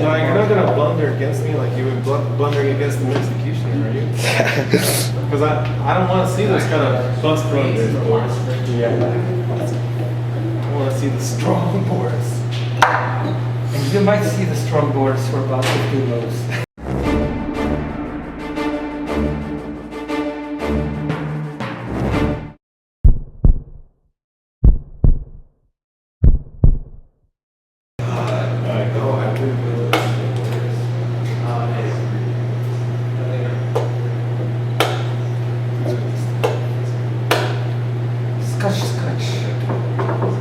No, you're not gonna blunder against me like you would blundering against the executioner, are you? Because I don't want to see those kind of bus blunders, Boris. Yeah. I want to see the strong Boris. And you might see the strong Boris for about 15 moves. Scotch. Okay.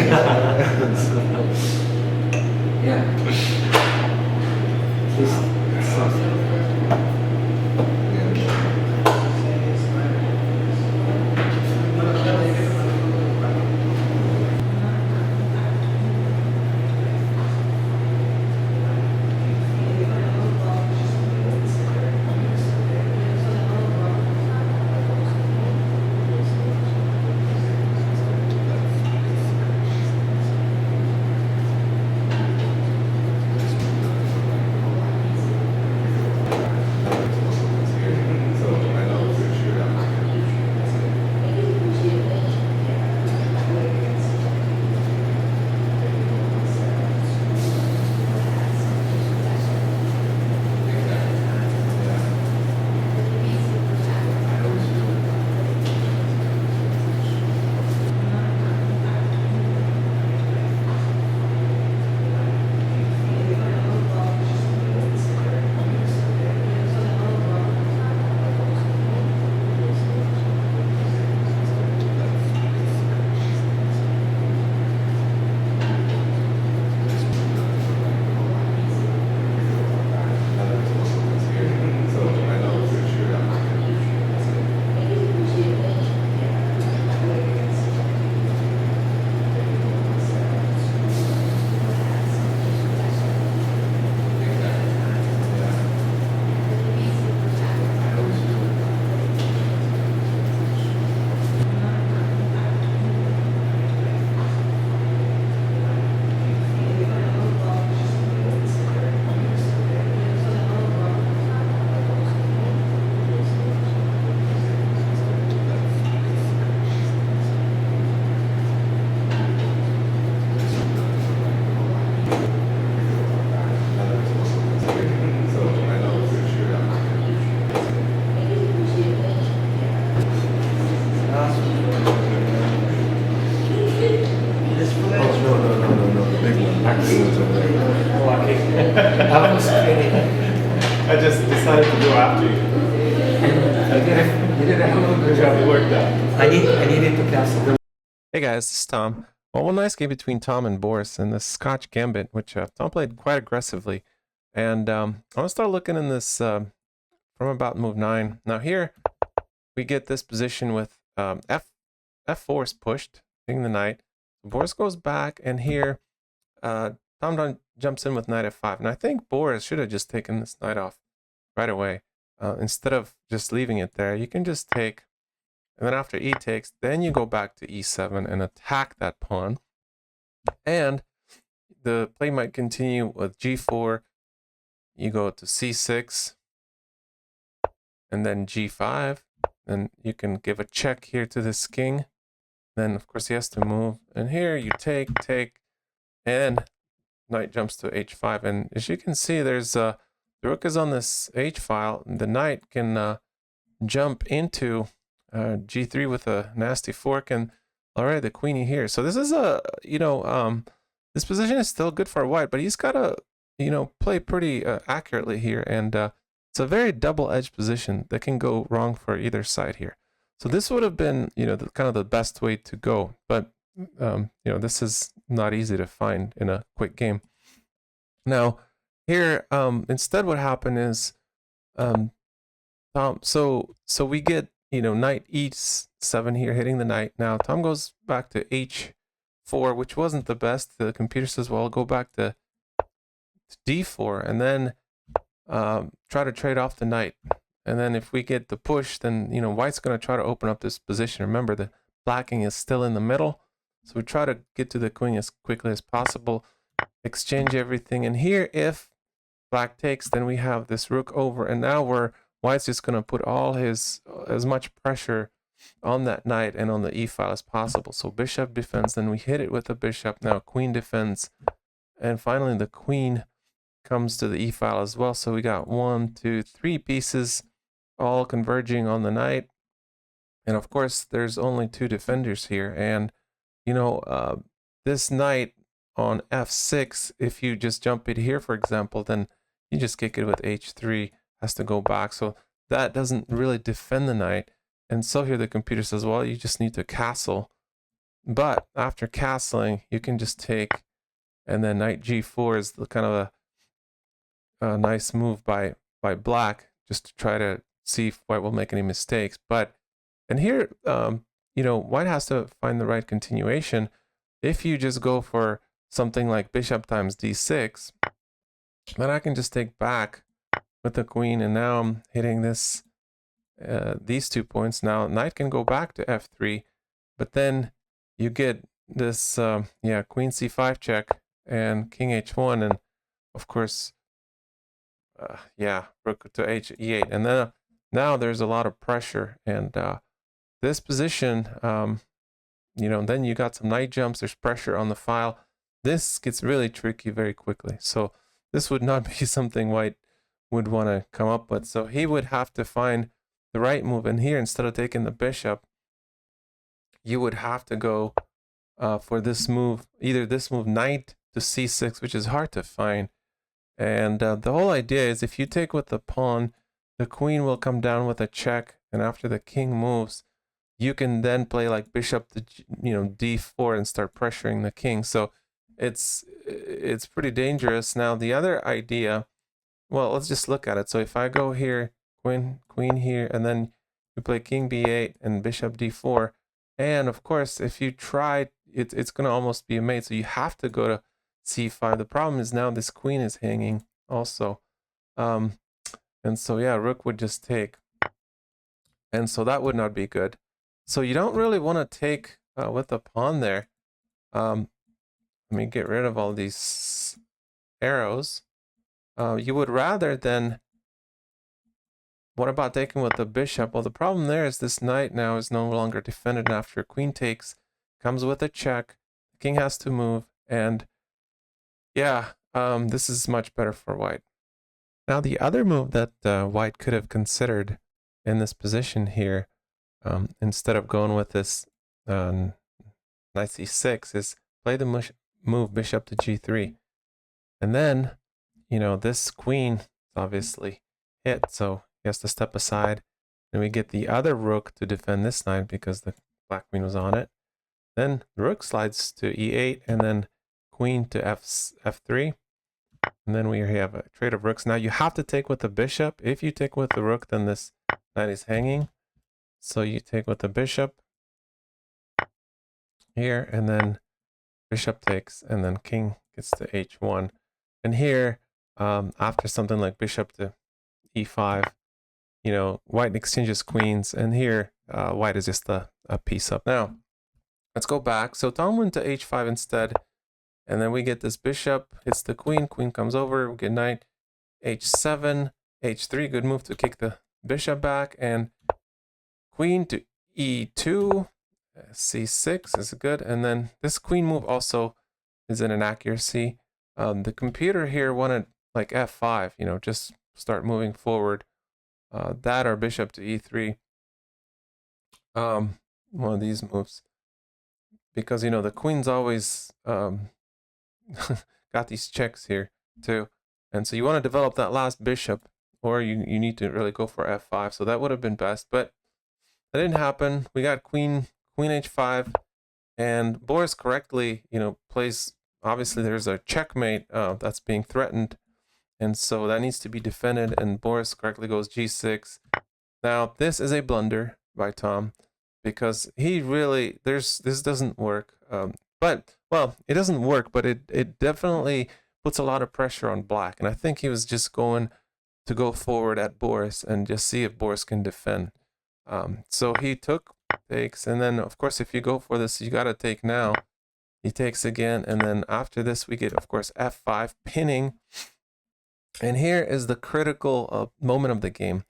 Yeah. This sounds. I was kidding. I just decided to go after you. You did a hell of a good job. It worked out. I needed to cancel. Hey guys, this is Tom. Well, one nice game between Tom and Boris in the Scotch Gambit, which Tom played quite aggressively. And I want to start looking in this from about move 9. Now here, we get this position with F4 is pushed, taking the knight. Boris goes back, and here Tom jumps in with knight F5. And I think Boris should have just taken this knight off right away. Instead of just leaving it there, you can just take, and then after e takes, then you go back to e7 and attack that pawn. And the play might continue with g4. You go to c6, and then g5. Then you can give a check here to this king. Then, of course, he has to move. And here you take, and knight jumps to h5. And as you can see, there's the rook is on this h file. The knight can jump into g3 with a nasty fork, and alright, the queenie here. So this is a, this position is still good for white, but he's got to, play pretty accurately here, and it's a very double-edged position that can go wrong for either side here. So this would have been, kind of the best way to go, but this is not easy to find in a quick game. Now here, instead, what happened is, so we get, knight e7 here, hitting the knight. Now Tom goes back to h4, which wasn't the best. The computer says, well, go back to d4, and then try to trade off the knight. And then if we get the push, then white's going to try to open up this position. Remember, the blacking is still in the middle, so we try to get to the queen as quickly as possible, exchange everything. And here, if black takes, then we have this rook over, and now white's just going to put all his as much pressure on that knight and on the e file as possible. So bishop defends, then we hit it with the bishop. Now queen defends, and finally the queen comes to the e file as well. So we got 1, 2, 3 pieces all converging on the knight, and of course there's only 2 defenders here. And this knight on f6, if you just jump it here, for example, then you just kick it with h3, has to go back, so that doesn't really defend the knight. And so here the computer says, well, you just need to castle But after castling, you can just take, and then knight g4 is the kind of a nice move by black, just to try to see if white will make any mistakes. But and here, you know, white has to find the right continuation. If you just go for something like bishop times d6, then I can just take back with the queen, and now I'm hitting this these 2 points. Now knight can go back to f3, but then you get this yeah, queen c5 check and king h1, and of course yeah, rook to e8, and then now there's a lot of pressure, and this position, you know, then you got some knight jumps, there's pressure on the file. This gets really tricky very quickly. So this would not be something white would want to come up with. So he would have to find the right move. And here, instead of taking the bishop, you would have to go for this move, either this move knight to c6, which is hard to find. And the whole idea is if you take with the pawn, the queen will come down with a check. And after the king moves, you can then play like bishop to, you know, d4 and start pressuring the king. So it's pretty dangerous. Now the other idea, well, let's just look at it. So if I go here, queen here, and then you play king b8 and bishop d4, and of course if you try, it's going to almost be a mate. So you have to go to c5. The problem is now this queen is hanging also, and so yeah, rook would just take, and so that would not be good. So you don't really want to take with the pawn there. Let me get rid of all these arrows. You would rather then, what about taking with the bishop? Well, the problem there is this knight now is no longer defended after queen takes, comes with a check, the king has to move, and yeah, this is much better for white. Now the other move that white could have considered in this position here, instead of going with this knight c6, is play the move bishop to g3. And then, you know, this queen is obviously hit, so he has to step aside. And we get the other rook to defend this knight because the black queen was on it. Then the rook slides to e8, and then queen to f3. And then we have a trade of rooks. Now you have to take with the bishop. If you take with the rook, then this knight is hanging. So you take with the bishop here, and then bishop takes, and then king gets to h1. And here, after something like bishop to e5, you know, white exchanges queens, and here white is just a piece up. Now, let's go back. So Tom went to h5 instead, and then we get this bishop hits the queen, queen comes over, we get knight h7, h3, good move to kick the bishop back, and queen to e2, c6 is good, and then this queen move also is an inaccuracy. The computer here wanted like f5, you know, just start moving forward. That or bishop to e3. One of these moves, because you know the queen's always got these checks here too, and so you want to develop that last bishop, or you need to really go for f5. So that would have been best, but that didn't happen. We got queen h5, and Boris correctly, you know, plays. Obviously, there's a checkmate that's being threatened, and so that needs to be defended. And Boris correctly goes g6. Now this is a blunder by Tom, because he really this doesn't work. But well, it doesn't work, but it definitely puts a lot of pressure on black. And I think he was just going to go forward at Boris and just see if Boris can defend. So he takes, and then of course if you go for this, you got to take now. He takes again, and then after this we get, of course, f5 pinning. And here is the critical moment of the game.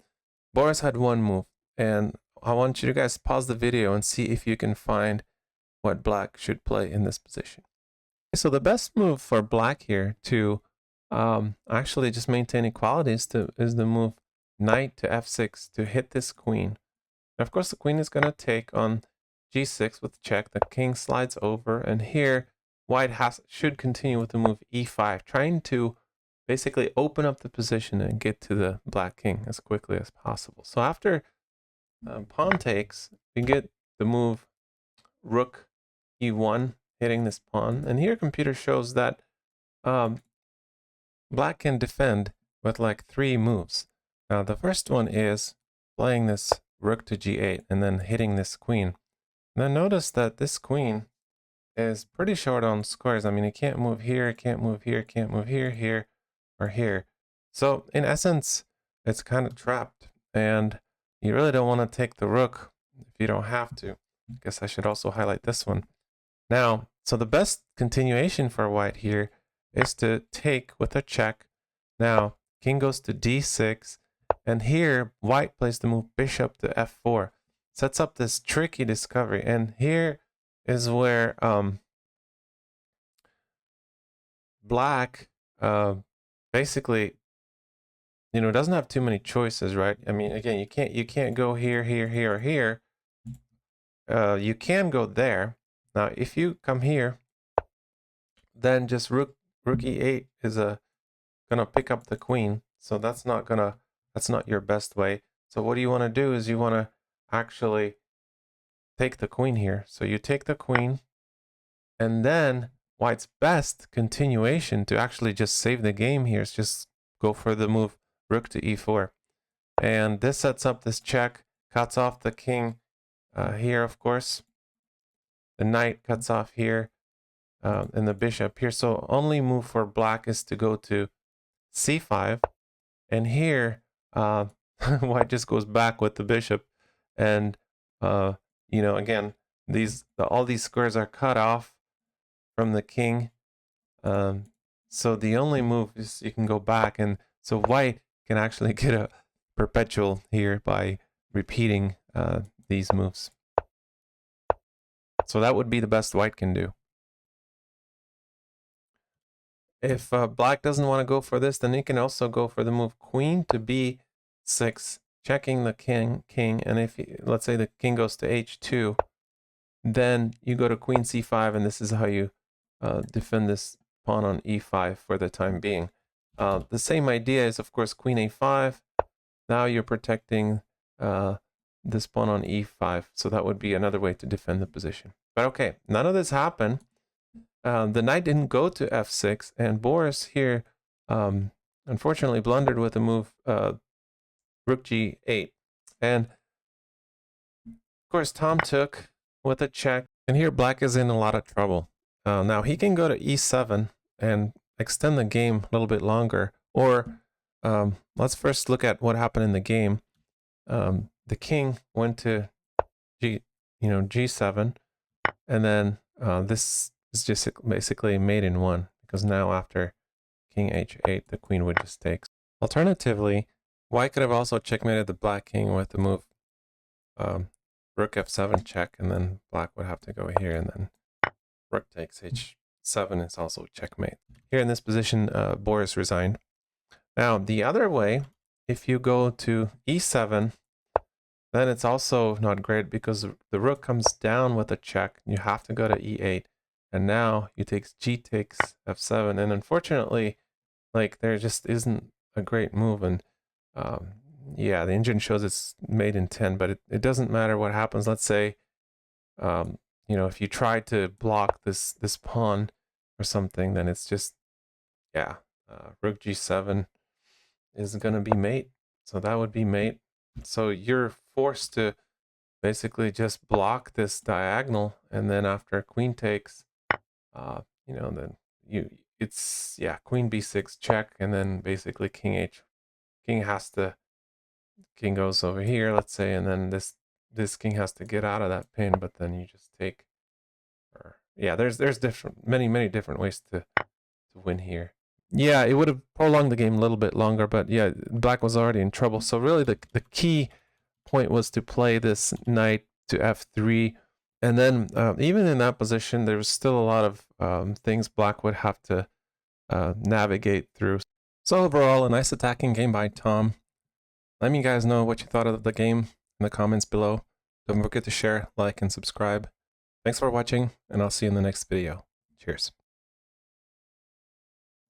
Boris had one move, and I want you to guys pause the video and see if you can find what black should play in this position. So the best move for black here to actually just maintain equality is the move knight to f6 to hit this queen. And of course the queen is going to take on g6 with check. The king slides over, and here white should continue with the move e5, trying to basically open up the position and get to the black king as quickly as possible. So after pawn takes, we get the move rook e1, hitting this pawn. And here computer shows that black can defend with like 3 moves. Now the first one is playing this rook to g8 and then hitting this queen. Now notice that this queen is pretty short on squares. I mean, it can't move here, it can't move here, it can't move here, here, or here. So in essence, it's kind of trapped, and you really don't want to take the rook if you don't have to. I guess I should also highlight this one. Now, so the best continuation for white here is to take with a check. Now, king goes to d6, and here white plays the move bishop to f4. Sets up this tricky discovery, and here is where black basically, you know, doesn't have too many choices, right? I mean, again, you can't go here, here, here, or here. You can go there. Now, if you come here, then just rook e8 is gonna pick up the queen. So that's not your best way. So what you want to do is you want to actually take the queen here. So you take the queen, and then white's best continuation to actually just save the game here is just go for the move rook to e4. And this sets up this check, cuts off the king here, of course. The knight cuts off here, and the bishop here. So only move for black is to go to c5. And here, white just goes back with the bishop. And, you know, again, all these squares are cut off from the king. So the only move is you can go back. And so white can actually get a perpetual here by repeating these moves. So that would be the best white can do. If black doesn't want to go for this, then he can also go for the move queen to b6, checking the king. And if let's say the king goes to h2, then you go to queen c5, and this is how you defend this pawn on e5 for the time being. The same idea is, of course, queen a5. Now you're protecting this pawn on e5, so that would be another way to defend the position. But okay, none of this happened. The knight didn't go to f6, and Boris here unfortunately blundered with the move rook g8. And of course, Tom took with a check, and here black is in a lot of trouble. Now he can go to e7 and extend the game a little bit longer, or let's first look at what happened in the game. The king went to g7, and then this is just basically mate in one, because now after king h8, the queen would just take. Alternatively, white could have also checkmated the black king with the move rook f7 check, and then black would have to go here, and then rook takes h7 is also checkmate. Here in this position, Boris resigned. Now, the other way, if you go to e7, then it's also not great, because the rook comes down with a check. You have to go to e8, and now you take g takes f7, and unfortunately, like, there just isn't a great move. And yeah, the engine shows it's made in 10, but it doesn't matter what happens. Let's say you know, if you try to block this pawn or something, then it's just, yeah, rook g7 is gonna be mate. So that would be mate. So you're forced to basically just block this diagonal, and then after queen takes, you know, then it's queen b6 check, and then basically king goes over here, let's say, and then this king has to get out of that pin, but then you just take, or yeah, there's many different ways to win here. Yeah, it would have prolonged the game a little bit longer, but yeah, black was already in trouble. So really the key point was to play this knight to f3, and then even in that position, there was still a lot of things black would have to navigate through. So overall, a nice attacking game by Tom. Let me guys know what you thought of the game in the comments below. Don't forget to share, like, and subscribe. Thanks for watching, and I'll see you in the next video. Cheers.